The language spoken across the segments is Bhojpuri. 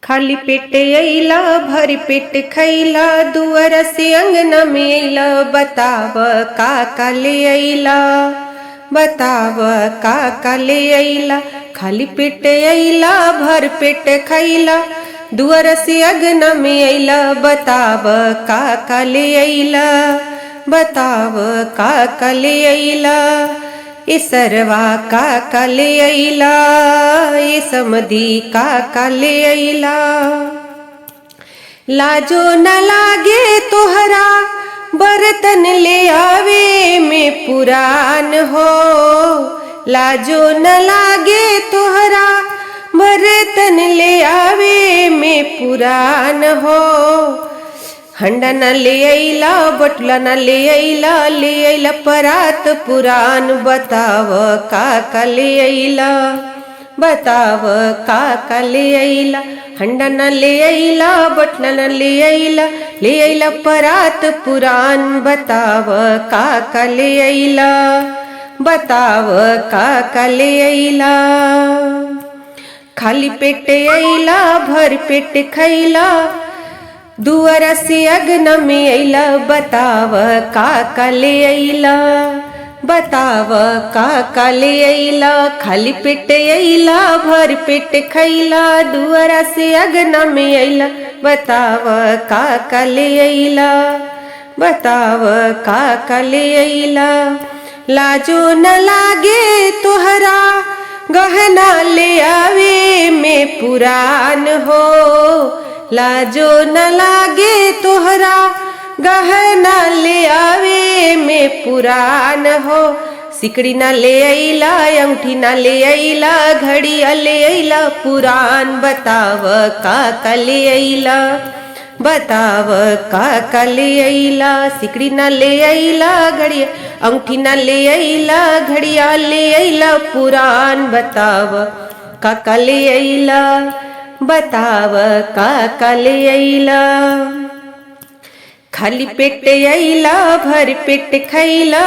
खाली पेट अइला भर पेट खइला दुअर से अंगना में अइला। बताव का ले अइला, बताव का ले अइला। खाली पेट अइला भर पेट खइला दुअर से अंगना में अइला। बताव का ले अइला, बताव का ले अइला। ए सरवा का ले अइला, ए समधी का ले अइला। लाजो न लागे तोहरा बर्तन ले आवे में पुरान हो। लाजो न लागे तोहरा बर्तन ले आवे में पुरान हो। हंडा न ले अइला बटुला न ले अइला परात पुरान। बताव का ले अइला, बताव का ले अइला। हंडा न ले अइला बटुला न ले अइला परात पुरान। बताव का ले अइला, बताव का ले अइला। खाली पेट अइला भर पेट खइला दुअर से अंगना में अइला। बताव का ले अइला, बताव का ले अइला। खाली पेट अइला भर पेट खइला दुअर से अंगना में अइला। बताव का ले अइला, बताव का ले अइला। लाजो न लागे तोहरा गहना ले आवे में पुरान हो। लाजो न लागे तोहरा गहना ले आवे में पुरान हो। सिकड़ी न ले अइला अंगूठी न ले अइला घड़िया ले अइला पुरान। बताव का ले अइला, बताव का ले अइला। सिकड़ी न ले अइला घड़िया अंगूठी न ले अइला घड़िया ले अइला पुरान। बताव का ले अइला, बताव का ले अइला। खाली पेट अइला भर पेट खइला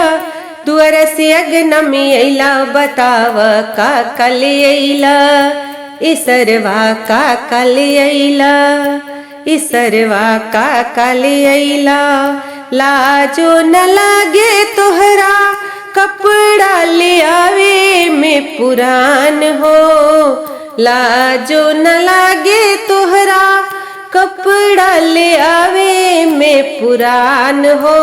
दुअर से अंगना में अइला। बताव का ले अइला, ए सरवा का ले अइला, ए सरवा का ले अइला। लाजो न लागे तोहरा कपड़ा ले आवे में पुरान हो। लाजो न लागे तोहरा कपड़ा ले आवे में पुरान हो।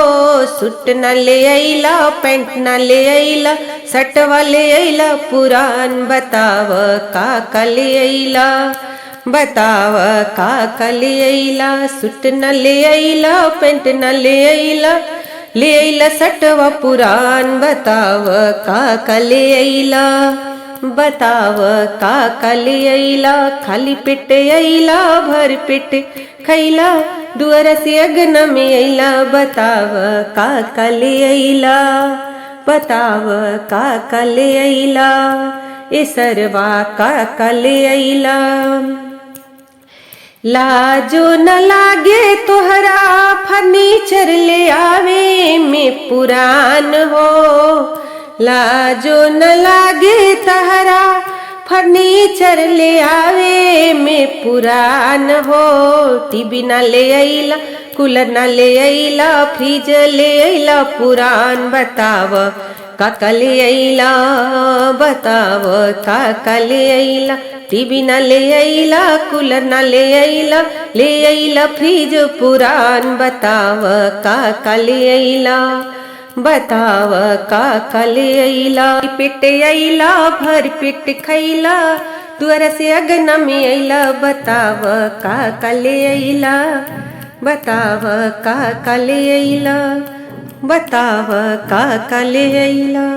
सूट न ले अइला पैंट न ले अइला शर्टवा ले अइला पुरान। बताव का ले अइला, बताव का ले अइला। सूट न ले अइला पैंट न ले अइला शर्टवा पुरान। बताव का ले अइला, बताव का ले अइला। खाली पेट अइला भर पेट खइला दुअर से अंगना में अइला। बताव का ले अइला, बताव का ले अइला। ए सरवा का ले अइला। लाजो न लागे तोहरा फर्नीचर ले आवे में पुरान हो। लाजो न लागे तहरा फर्नीचर ले आवे में पुरान हो। टीवी न ले अइला कूलर न ले अइला फ्रिज ले अइला पुरान। बताव का ले अइला, बताव का ले अइला। टीवी न ले अइला कूलर न ले अइला फ्रिज पुरान। बताव का ले अइला, बताव का ले अइला। पेट अइला भर पेट खइला दुअर से अंगना में अइला। बताव का ले अइला, बताव का ले अइला, बताव का ले अइला।